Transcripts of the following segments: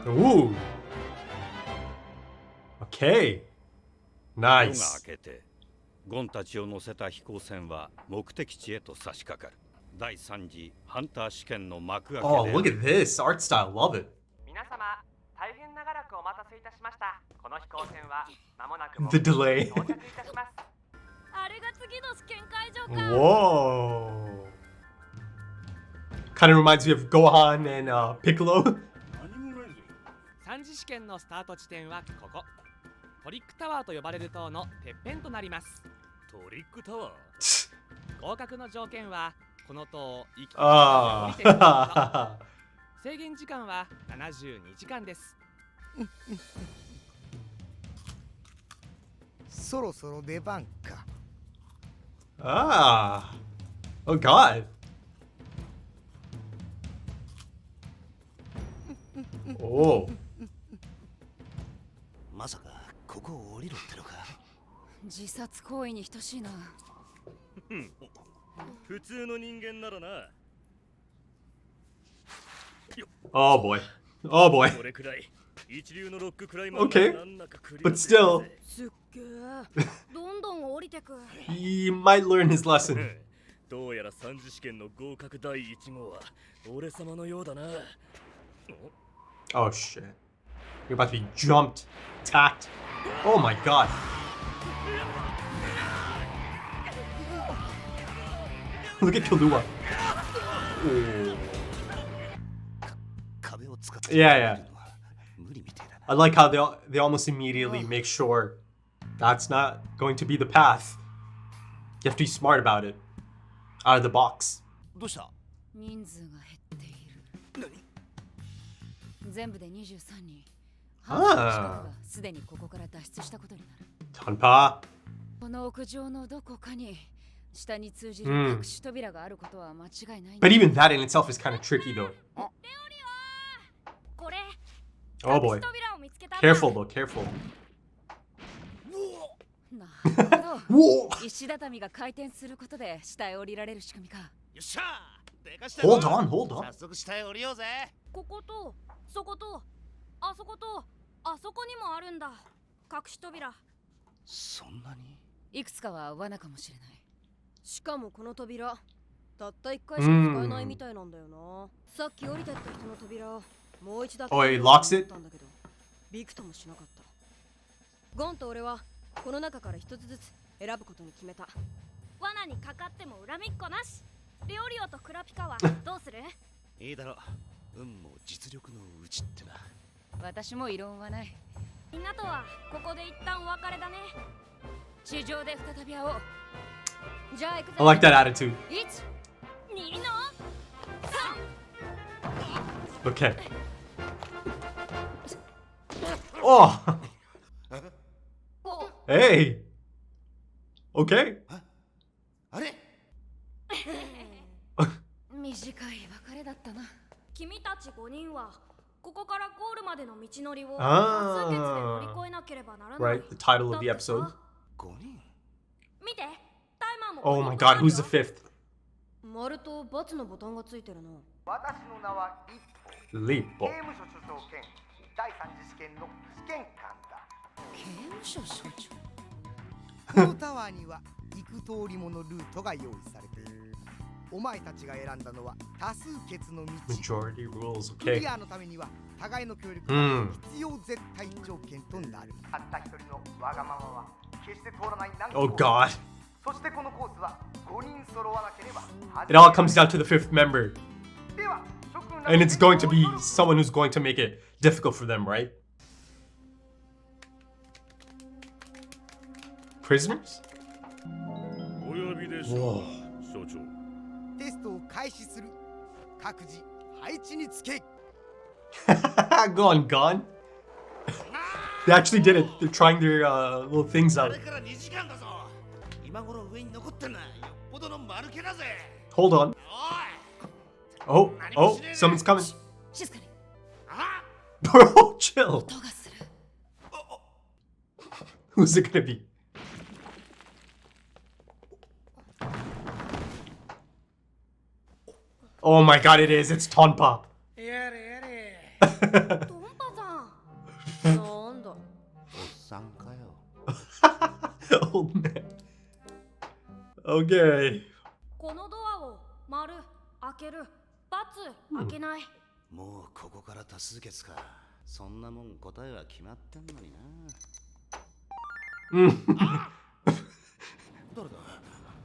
Ooh. Okay. 夜が Nice. 明けてゴンたちを乗せた飛行船は目的地へと差し掛かる。第3次ハンター試験の幕開けで Oh, look at this art style. Love it. 皆様、大変長らくお待たせいたしました。この飛行船は間もなく The delay. 到着いたします。あれが次の試験会場か。 Whoa. Kind of reminds me of Gohan and Piccolo. 3次試験のスタート地点はここ。トリックタワーと呼ばれる塔のてっぺんとなります。トリックタワー。合格の条件はこの塔を生きて降 Ah. りてくること。制限時間は72時間です。そろそろ出番か。Ah. Oh God. Oh. まさかここを降りろってのか。自殺行為に等しいな。普通の人間ならな。 Oh boy. Oh boy. それくらい一流のロッククライマ Okay. ーが難なくクリア But still, すっげえ。どんどん降りてく。 he might learn his lesson. どうやら三次試験の合格第1号は俺様のようだな。 Oh shit. You're about to be jumped, attacked. Oh my God. Look at Killua. Oh. 壁を使って Yeah, yeah. 無理みたいだな。 I like how they almost immediately make sure that's not going to be the path. You have to be smart about it. Out of the box. どうした？人数が減っている。全部で23人。半数近くがすでにここから脱出したことになる。 Tonpa. この屋上のどこかに下に通じる隠し扉があることは間違いない。 But even that in itself is kind of tricky though. これ。 Oh boy. 扉を見つけた。 Careful though, careful. なるほど。石畳が回転することで下へ降りられる仕組みか。よっしゃー。でかした Hold on, hold on. 早速下へ降りようぜ。こことそことあそことあそこにもあるんだ。隠し扉。そんなに？いくつかは罠かもしれない。しかもこの扉たった1回しか使えないみたいなんだよな。さっき降りてった人の扉もう一度 Oh, he locks it? たんだけどびくともしなかった。ゴンと俺はこの中から一つずつ選ぶことに決めた。罠にかかっても恨みっこなし。レオリオとクラピカはどうする？いいだろう。運も実力のうちってな。私も異論はない。みんなとはここで一旦お別れだね。地上で再び会おう。じゃあ行くぜ。 I like that attitude. 2の Okay. Oh. Hey. Okay. あれ？短い別れだったな。君たち5人はここからゴールまでの道のりを多 Ah. 数決で乗り越えなければならない。 Right, the title of the episode. 5人？見て、タイマーも Oh my God, who's the fifth? 丸と×のボタンがついてるな。私の名は一歩。 Lipo. 刑務所所長兼第三次試験の試験官だ。刑務所所長。このタワーには行く通りものルートが用意されている。お前たちが選んだのは多数決の道。 Majority rules, ク okay. リアのためには互いの協力が必要絶対条件となる。たった一人のわがままは決して通らない難 Oh 関。 God. そしてこのコースは5人揃わなければ。 It all comes down to the fifth member. では、諸君ら And it's going to be someone who's going to make it difficult for them, right? Prisoners? お呼びでし Whoa. ょう、所長。テストを開始する。各自配置につけ。Gone. They actually did it. They're trying their little things あ out. れから2時間だぞ。今頃上に残ってんのはよっぽどの丸気だぜ。 Hold on. おい。 Oh, someone's coming. 静かに。 Bro, chill. 音がする。 Who's it gonna be? Oh my God, it is. It's Tonpa. トンパ Okay. このドアを丸開ける×開けない、もうここから多数決か。そんなもん答えは決まってんのにな。誰だ？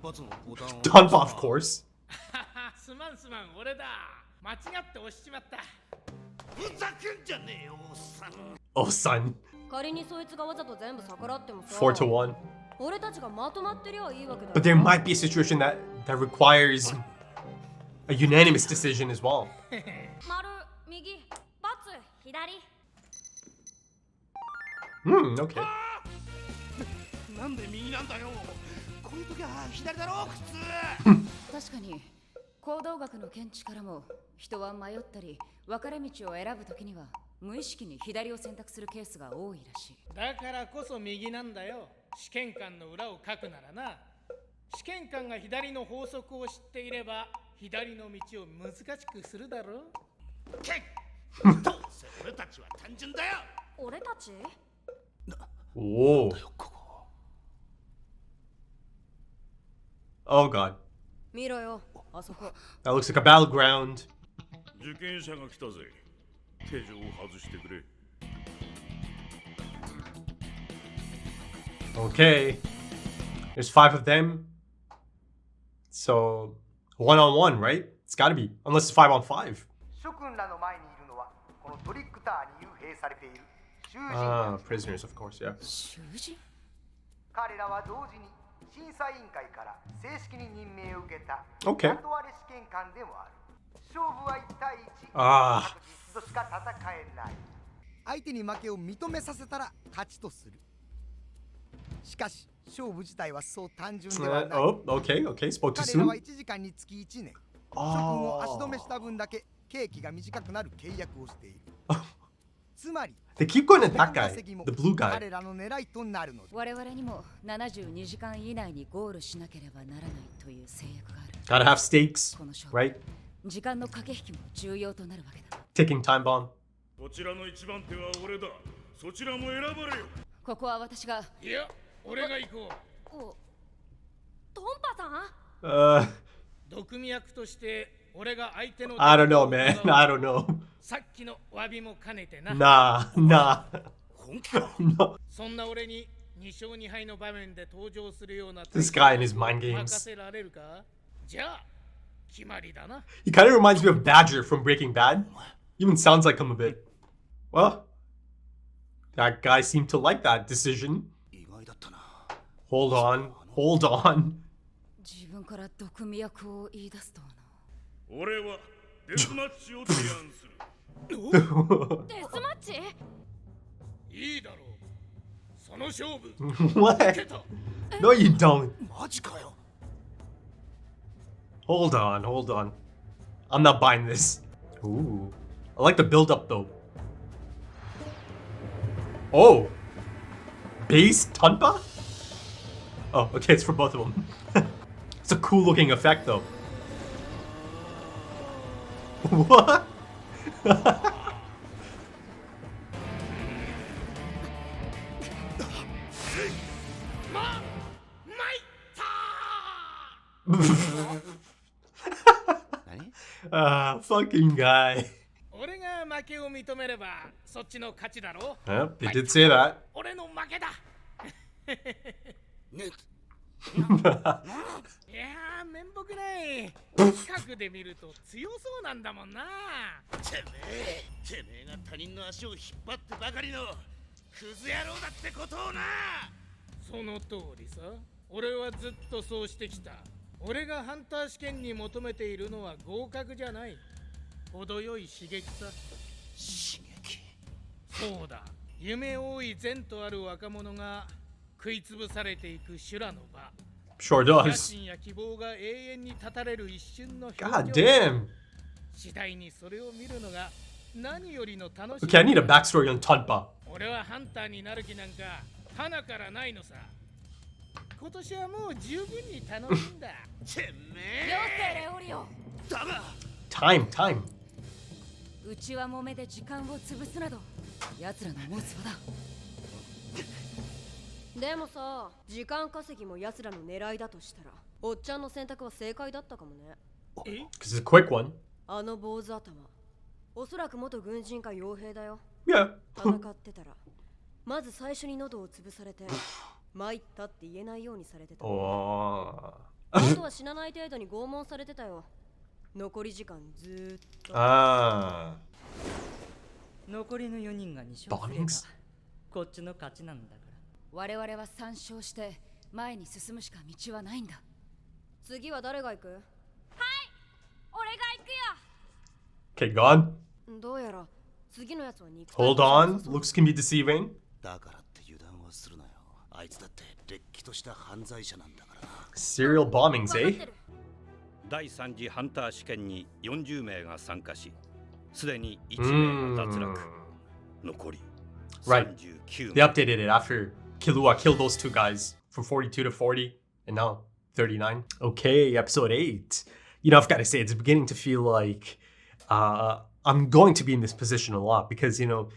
バツのボタンを。Tonpa, of course. すまんすまん、俺だ。間違って押しちまった。ふざけんじゃねえよ、おっさん。Oh, son. 仮にそいつがわざと全部逆らってもさ、 4 to 1. 俺たちがまとまってりゃいいわけだよ。 But there might be a situation that requires a unanimous decision as well. 丸右×左。Okay. なんで右なんだよ。こういう時は左だろ、普通。確かに行動学の見地からも人は迷ったり分かれ道を選ぶときには無意識に左を選択するケースが多いらしい。だからこそ右なんだよ。試験官の裏を書くならな。試験官が左の法則を知っていれば左の道を難しくするだろう。どうせ俺たちは単純だよ。俺たち？ Whoa. Oh god. 見ろよ、あそこ。 That looks like a battleground. 受験者が来たぜ。手錠を外してくれ。Okay. There's 5 of them. So, 1-on-1, right? It's gotta be. Unless it's 5-on-5. 諸君らの前にいるのはこのトリックターに幽閉されている囚人 Ah, たち。 prisoners, of course, yeah. 囚人？彼らは同時に審査委員会から正式に任命を受けた Okay. 雇われ試験官でもある。勝負は1対1。ああ。各実としか戦えない。相手に負けを認めさせたら勝ちとする。しかし勝負自体はそう単純ではない。 Oh, okay, okay. Spoke too 彼らは soon. 1時間につき1年。諸君を足止めした分だけ刑期が短くなる契約をしている。つまり They keep going at こ that の guy, 稼ぎも the blue guy. 彼らの狙いとなるのだ。我々にも72時間以内にゴールしなければならないという制約がある。 Gotta have stakes, この勝負、 right? 時間の駆け引きも重要となるわけだ。 Ticking time bomb. こちらの一番手は俺だ。そちらも選ばれよ。ここは私が。いや、俺が行こう。お、トンパさん？ 毒味役として俺が相手の I don't know, man. I don't know. さっきの詫びも兼ねてな。 Nah, nah. 本気か。 No. そんな俺に2勝2敗の場面で登場するような This guy and his mind games. 任せられるか？じゃあ決まりだな。 He kind of reminds me of Badger from Breaking Bad. Even sounds like him a bit. Well, that guy seemed to like that decision. 意外だったな。 Hold on, hold on. 自分から毒味役を言い出すとはな。俺はデスマッチを提案する。デスマッチ？いいだろう。その勝負。 What? No, you don't. マジかよ。 Hold on, hold on. I'm not buying this. Ooh. I like the build up though. Oh. Base Tonpa? Oh, okay, it's for both of them. It's a cool looking effect though. What? 何？ Fucking guy. 俺が負けを認めればそっちの勝ちだろ。 Yep, they did say that. 俺の負けだ。ね。いやー、面目ない。近くで見ると強そうなんだもんな。てめえが他人の足を引っ張ってばかりのクズ野郎だってことをな。その通りさ。俺はずっとそうしてきた。俺がハンター試験に求めているのは合格じゃない。程よい刺激さ。刺激。そうだ。夢多い善とある若者が食いつぶされていく修羅の場。 Sure 野 does. 心や希望が永遠に絶たれる一瞬の表 God 情。 damn. 次第にそれを見るのが何よりの楽しみ。 Okay, I need a backstory on Tonpa. 俺はハンターになる気なんか花からないのさ。今年はもう十分に楽しんだ。てめよえ。せレオリオ。だが。Time. うちは揉めで時間を潰すなど奴らの思うつぼだ。でもさ、時間稼ぎも奴らの狙いだとしたら、おっちゃんの選択は正解だったかもね。Because it's a quick one. あの坊主頭、おそらく元軍人か傭兵だよ。Yeah. 戦ってたら、まず最初に喉を潰されて、参ったって言えないようにされてた。Oh. あとは死なない程度に拷問されてたよ。残り時間ずーっと。Ah. 残りの4人が2勝すれば Bombings? こっちの勝ちなんだから。我々は3勝して前に進むしか道はないんだ。次は誰が行く？俺が行くよ。 Okay, go on. どうやら次のやつは肉体 Hold on. Looks can be deceiving. だからって油断はするなよ。あいつだってれっきとした犯罪者なんだからな。 Serial bombings, 分かって eh? る。第3次ハンター試験に40名が参加し、すでに1名が脱落。残り Right. 39 They updated it after Killua killed those two guys from 42 to 40 and now 39. Okay, episode 8. You know, I've got to say, it's beginning to feel like I'm going to be in this position a lot because, you know,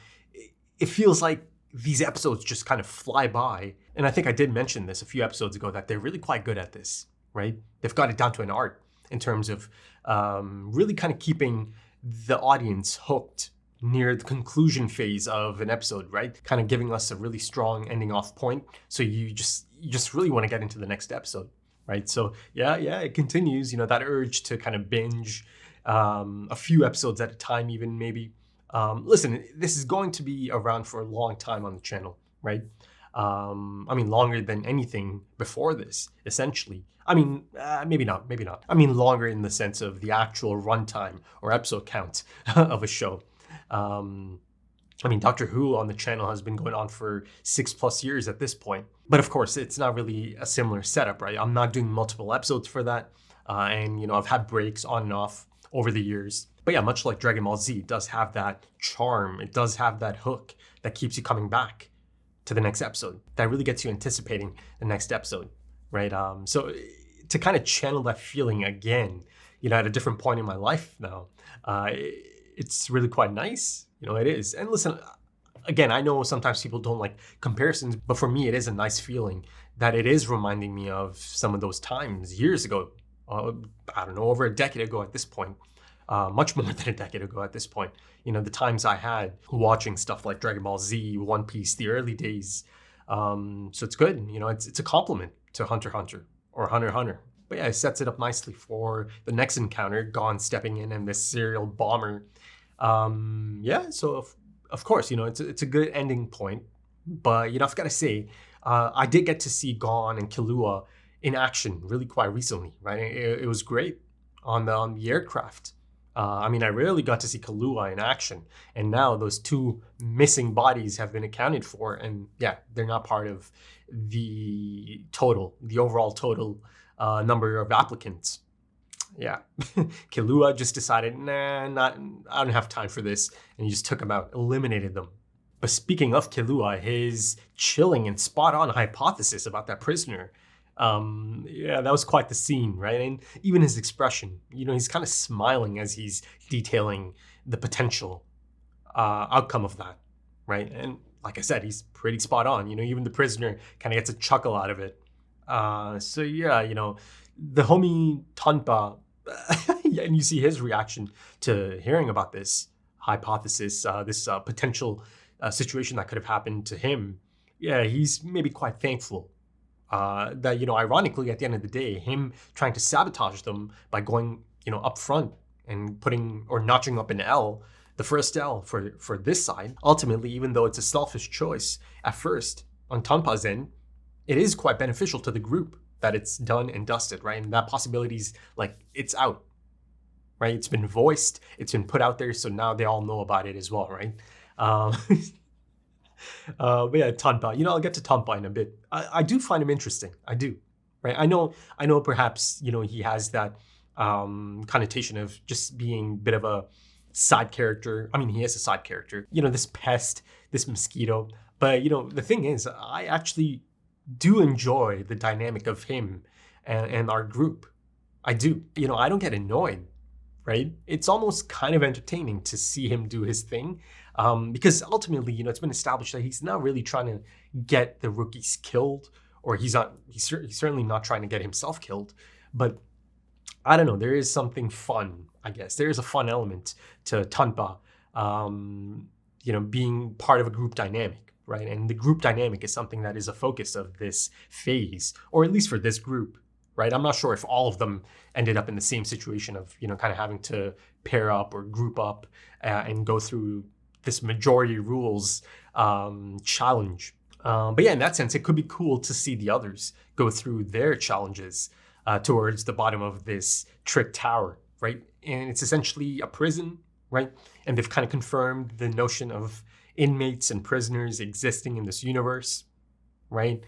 it feels like these episodes just kind of fly by. And I think I did mention this a few episodes ago that they're really quite good at this, right? They've got it down to an art in terms of really kind of keeping the audience hooked near the conclusion phase of an episode, right? Kind of giving us a really strong ending off point. So you just really want to get into the next episode, right? So yeah, it continues, you know, that urge to kind of binge a few episodes at a time, even maybe. Listen, this is going to be around for a long time on the channel, right? I mean, longer than anything before this, essentially. I mean, maybe not. I mean, longer in the sense of the actual runtime or episode count of a show. I mean, Doctor Who on the channel has been going on for 6+ years at this point. But of course, it's not really a similar setup, right? I'm not doing multiple episodes for that. And, you know, I've had breaks on and off over the years. But yeah, much like Dragon Ball Z, it does have that charm. It does have that hook that keeps you coming back to the next episode. That really gets you anticipating the next episode, right? So to kind of channel that feeling again, you know, at a different point in my life now, it's really quite nice. You know, it is. And listen, again, I know sometimes people don't like comparisons, but for me, it is a nice feeling that it is reminding me of some of those times years ago. I don't know, over a decade ago at this point. Much more than a decade ago at this point. You know, the times I had watching stuff like Dragon Ball Z, One Piece, the early days. So it's good. You know, it's a compliment to Hunter x Hunter or Hunter x Hunter. But yeah, it sets it up nicely for the next encounter, Gon stepping in and this serial bomber. Yeah, so of course, you know, it's a good ending point. But, you know, I've got to say, I did get to see Gon and Killua in action really quite recently, right? It was great on the aircraft. I mean, I rarely got to see Killua in action. And now those two missing bodies have been accounted for. And yeah, they're not part of the overall total number of applicants. Yeah, Killua just decided, I don't have time for this. And he just took them out, eliminated them. But speaking of Killua, his chilling and spot on hypothesis about that prisoner, yeah, that was quite the scene, right? And even his expression, you know, he's kind of smiling as he's detailing the potential outcome of that, right? And like I said, he's pretty spot on. You know, even the prisoner kind of gets a chuckle out of it. So yeah, you know, the homie Tonpa, and you see his reaction to hearing about this hypothesis, this potential situation that could have happened to him. Yeah, he's maybe quite thankful. That, you know, ironically, at the end of the day, him trying to sabotage them by going, you know, up front and putting or notching up an L, the first L for this side, ultimately, even though it's a selfish choice at first on Tonpa's end, it is quite beneficial to the group that it's done and dusted, right? And that possibility's like, it's out, right? It's been voiced, it's been put out there, so now they all know about it as well, right? But yeah, Tonpa, you know, I'll get to Tonpa in a bit. I do find him interesting. I do, right? I know perhaps, you know, he has that connotation of just being a bit of a side character. I mean, he is a side character, you know, this pest, this mosquito. But, you know, the thing is, I actually do enjoy the dynamic of him and our group. I do. You know, I don't get annoyed, right? It's almost kind of entertaining to see him do his thing, because ultimately, it's been established that he's not really trying to get the rookies killed, or he's certainly not trying to get himself killed. But I don't know, there is something fun, I guess. There is a fun element to Tonpa, being part of a group dynamic, right? And the group dynamic is something that is a focus of this phase, or at least for this group, right? I'm not sure if all of them ended up in the same situation of, kind of having to pair up or group up and go through this majority rules challenge. But yeah, in that sense, it could be cool to see the others go through their challenges towards the bottom of this trick tower, right? And it's essentially a prison, right? And they've kind of confirmed the notion of inmates and prisoners existing in this universe, right?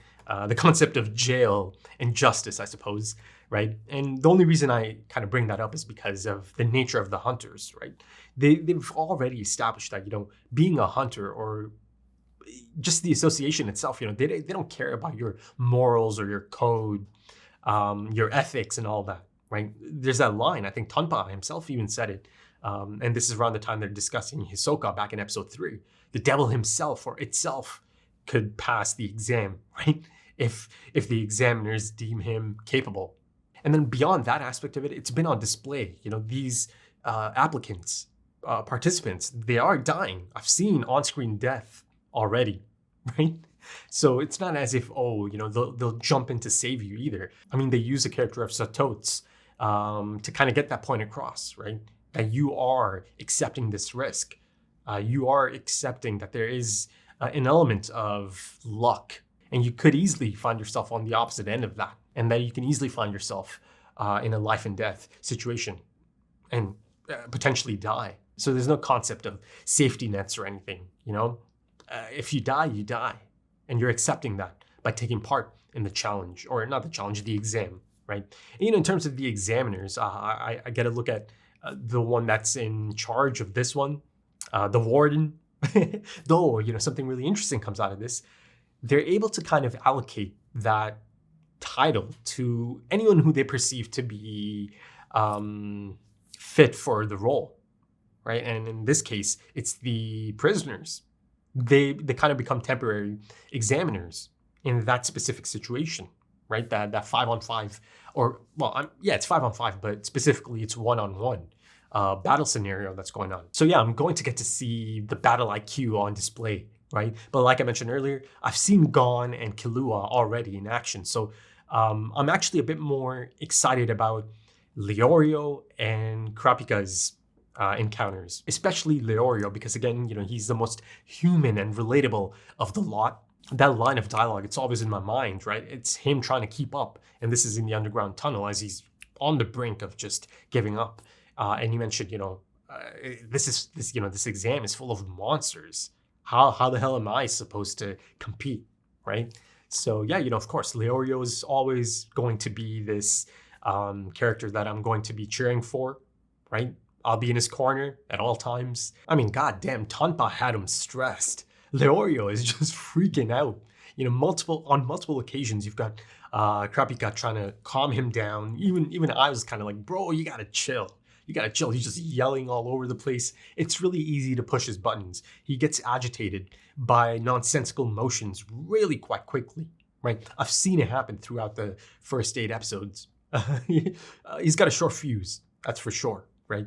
The concept of jail and justice, I suppose, right? And the only reason I kind of bring that up is because of the nature of the hunters, right? They've already established that, being a hunter, or just the association itself, they don't care about your morals or your code, your ethics and all that, right? There's that line, I think Tonpa himself even said it, and this is around the time they're discussing Hisoka back in episode 3. The devil himself or itself could pass the exam, right? If the examiners deem him capable. And then beyond that aspect of it, it's been on display. These applicants, participants, they are dying. I've seen on-screen death already, right? So it's not as if, they'll jump in to save you either. I mean, they use the character of Satots to kind of get that point across, right? That you are accepting this risk. You are accepting that there is an element of luck, and you could easily find yourself on the opposite end of that, and that you can easily find yourself in a life and death situation and potentially die. So there's no concept of safety nets or anything, if you die, you die. And you're accepting that by taking part in the challenge, or not the challenge, the exam, right? And, in terms of the examiners, I get to look at the one that's in charge of this one, the warden. Though, something really interesting comes out of this. They're able to kind of allocate that title to anyone who they perceive to be fit for the role, right? And in this case, it's the prisoners. They kind of become temporary examiners in that specific situation, right? That 5-on-5, or it's 5-on-5, but specifically it's 1-on-1 battle scenario that's going on. So yeah, I'm going to get to see the battle IQ on display, right? But like I mentioned earlier, I've seen Gon and Killua already in action. So I'm actually a bit more excited about Leorio and Kurapika's encounters, especially Leorio, because again, he's the most human and relatable of the lot. That line of dialogue, it's always in my mind, right? It's him trying to keep up, and this is in the underground tunnel as he's on the brink of just giving up. And you mentioned, this exam is full of monsters. How the hell am I supposed to compete, right? So yeah, of course, Leorio is always going to be this character that I'm going to be cheering for, right? I'll be in his corner at all times. I mean, goddamn, Tonpa had him stressed. Leorio is just freaking out. On multiple occasions, you've got Kurapika trying to calm him down. Even I was kind of like, bro, you gotta chill. You gotta chill. He's just yelling all over the place. It's really easy to push his buttons. He gets agitated by nonsensical motions really quite quickly, right? I've seen it happen throughout the first 8 episodes. He's got a short fuse, that's for sure, right?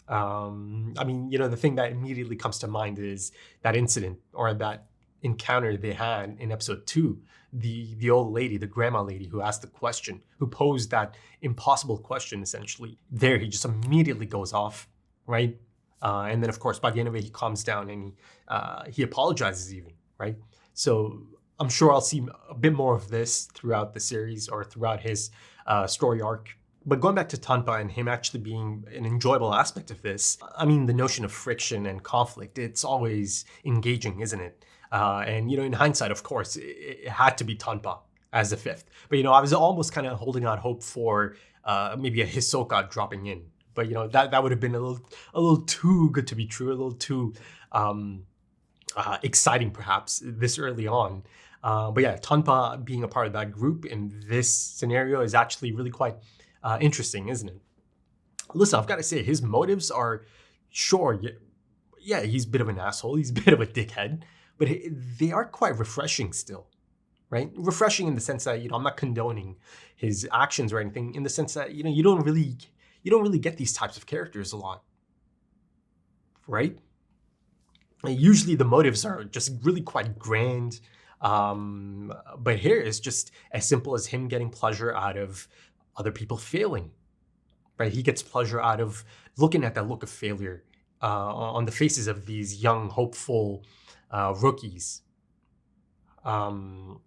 The thing that immediately comes to mind is that incident, or that encounter they had in episode 2. The old lady, the grandma lady who asked the question, who posed that impossible question, essentially. There, he just immediately goes off, right? And then, of course, by the end of it, he calms down and he apologizes even, right? So I'm sure I'll see a bit more of this throughout the series, or throughout his story arc. But going back to Tonpa and him actually being an enjoyable aspect of this, the notion of friction and conflict, it's always engaging, isn't it? And in hindsight, of course, it had to be Tonpa as the 5th. But, I was almost kind of holding out hope for maybe a Hisoka dropping in. But, that would have been a little too good to be true, a little too exciting, perhaps, this early on. But yeah, Tonpa being a part of that group in this scenario is actually really quite interesting, isn't it? listen, I've got to say, his motives are, sure, yeah, he's a bit of an asshole, he's a bit of a dickhead, but they are quite refreshing still, right? Refreshing in the sense that, I'm not condoning his actions or anything, in the sense that, you don't really get these types of characters a lot, right? And usually the motives are just really quite grand, but here it's just as simple as him getting pleasure out of other people failing, right? He gets pleasure out of looking at that look of failure on the faces of these young, hopeful rookies. And,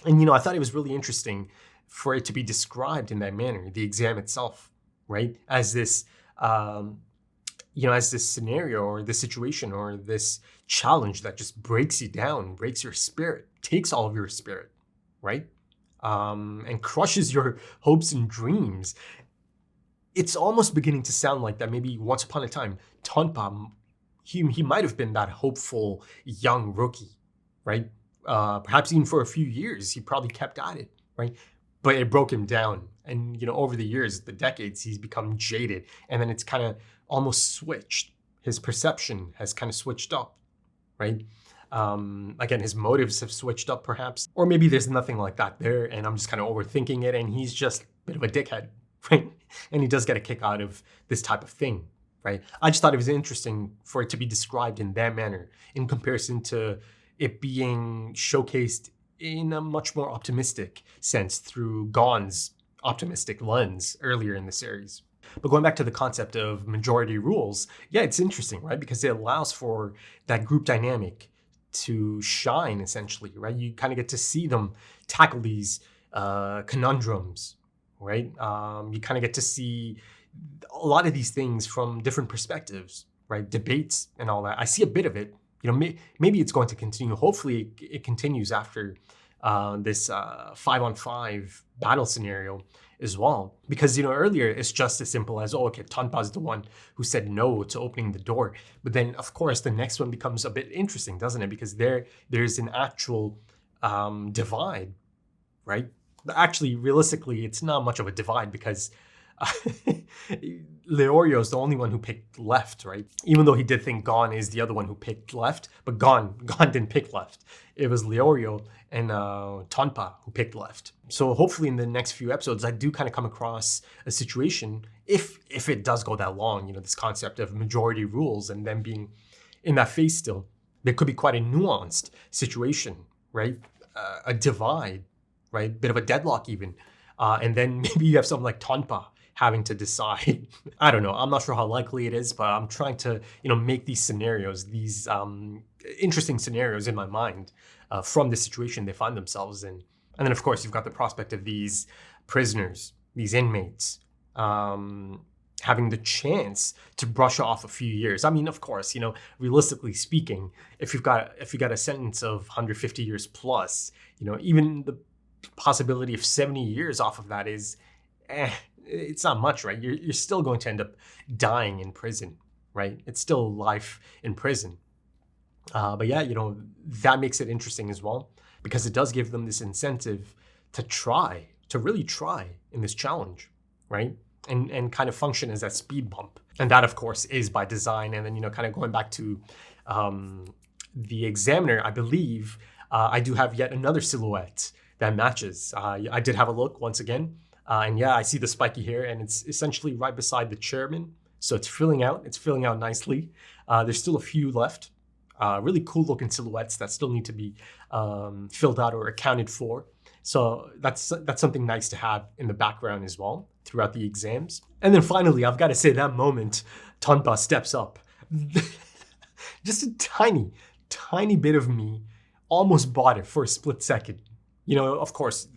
I thought it was really interesting for it to be described in that manner, the exam itself, right? As this, as this scenario or this situation or this challenge that just breaks you down, breaks your spirit, takes all of your spirit, right? And crushes your hopes and dreams. It's almost beginning to sound like that maybe once upon a time, Tonpa, he might have been that hopeful young rookie, right? Perhaps even for a few years, he probably kept at it, right? But it broke him down. And, over the years, the decades, he's become jaded. And then it's kind of almost switched. His perception has kind of switched up, right? Again, his motives have switched up perhaps. Or maybe there's nothing like that there and I'm just kind of overthinking it and he's just a bit of a dickhead, right? And he does get a kick out of this type of thing, right? I just thought it was interesting for it to be described in that manner in comparison to it being showcased in a much more optimistic sense through Gon's optimistic lens earlier in the series. But going back to the concept of majority rules, yeah, it's interesting, right? Because it allows for that group dynamic to shine, essentially, right? You kind of get to see them tackle these conundrums, right? You kind of get to see a lot of these things from different perspectives, right? Debates and all that. I see a bit of it. Maybe it's going to continue. Hopefully it continues after this 5-on-5 battle scenario as well. Because, earlier it's just as simple as, oh, okay, Tonpa's the one who said no to opening the door. But then, of course, the next one becomes a bit interesting, doesn't it? Because there's an actual divide, right? Actually, realistically, it's not much of a divide because Leorio is the only one who picked left, right? Even though he did think Gon is the other one who picked left, but Gon didn't pick left. It was Leorio and Tonpa who picked left. So hopefully in the next few episodes, I do kind of come across a situation, if it does go that long, this concept of majority rules and them being in that phase still, there could be quite a nuanced situation, right? A divide, right? Bit of a deadlock even. And then maybe you have something like Tonpa having to decide. I don't know. I'm not sure how likely it is, but I'm trying to, make these scenarios, these interesting scenarios in my mind from the situation they find themselves in. And then, of course, you've got the prospect of these prisoners, these inmates, having the chance to brush off a few years. I mean, of course, realistically speaking, if you got a sentence of 150 years plus, even the possibility of 70 years off of that is, it's not much, right? You're still going to end up dying in prison, right? It's still life in prison. But yeah, that makes it interesting as well, because it does give them this incentive to really try in this challenge, right? And kind of function as that speed bump. And that, of course, is by design. And then, kind of going back to the examiner, I believe I do have yet another silhouette that matches. I did have a look once again. And yeah, I see the spiky hair and it's essentially right beside the chairman. So it's filling out nicely. There's still a few left. Really cool looking silhouettes that still need to be filled out or accounted for. So that's something nice to have in the background as well throughout the exams. And then finally, I've got to say that moment, Tonpa steps up. Just a tiny bit of me almost bought it for a split second. Of course,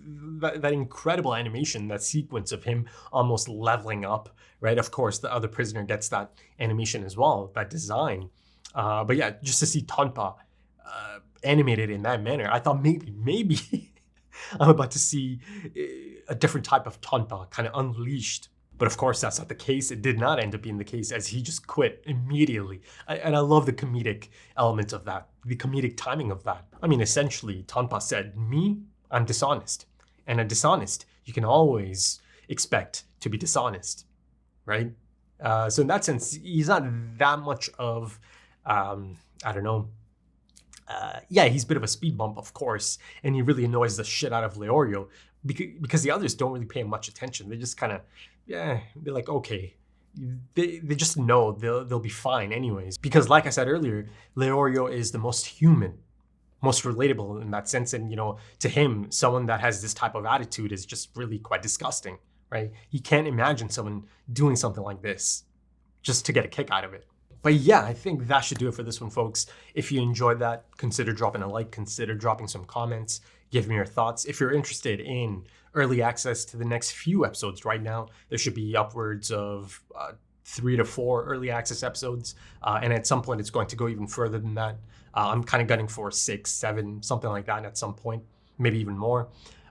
that incredible animation, that sequence of him almost leveling up, right? Of course, the other prisoner gets that animation as well, that design. But yeah, just to see Tonpa animated in that manner, I thought maybe I'm about to see a different type of Tonpa kind of unleashed. But of course, that's not the case. It did not end up being the case as he just quit immediately. And I love the comedic element of that, the comedic timing of that. I mean, essentially, Tonpa said, I'm dishonest. And a dishonest, you can always expect to be dishonest, right? So in that sense, he's not that much of, I don't know. Yeah, he's a bit of a speed bump, of course, and he really annoys the shit out of Leorio because the others don't really pay him much attention. They just kind of, yeah, they're like, okay. They just know they'll be fine anyways. Because like I said earlier, Leorio is the most human, most relatable in that sense. And, you know, to him, someone that has this type of attitude is just really quite disgusting, right? He can't imagine someone doing something like this just to get a kick out of it. But yeah, I think that should do it for this one, folks. If you enjoyed that, consider dropping a like, consider dropping some comments, give me your thoughts. If you're interested in early access to the next few episodes right now, there should be upwards of 3 to 4 early access episodes. And at some point, it's going to go even further than that. I'm kind of gunning for 6, 7, something like that at some point, maybe even more.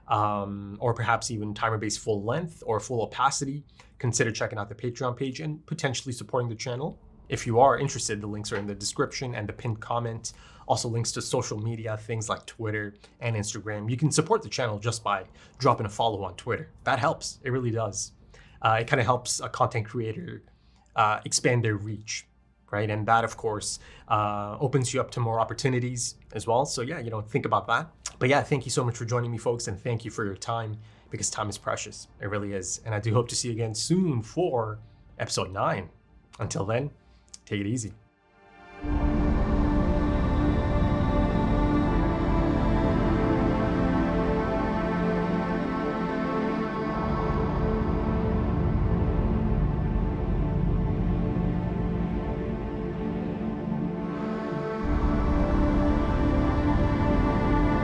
Or perhaps even timer-based full length or full opacity. Consider checking out the Patreon page and potentially supporting the channel. If you are interested, the links are in the description and the pinned comment. Also links to social media, things like Twitter and Instagram. You can support the channel just by dropping a follow on Twitter. That helps, it really does. It kind of helps a content creator expand their reach, right? And that, of course, opens you up to more opportunities as well. So yeah, you know, think about that. But yeah, thank you so much for joining me, folks, and thank you for your time, because time is precious. It really is. And I do hope to see you again soon for episode 9. Until then, take it easy.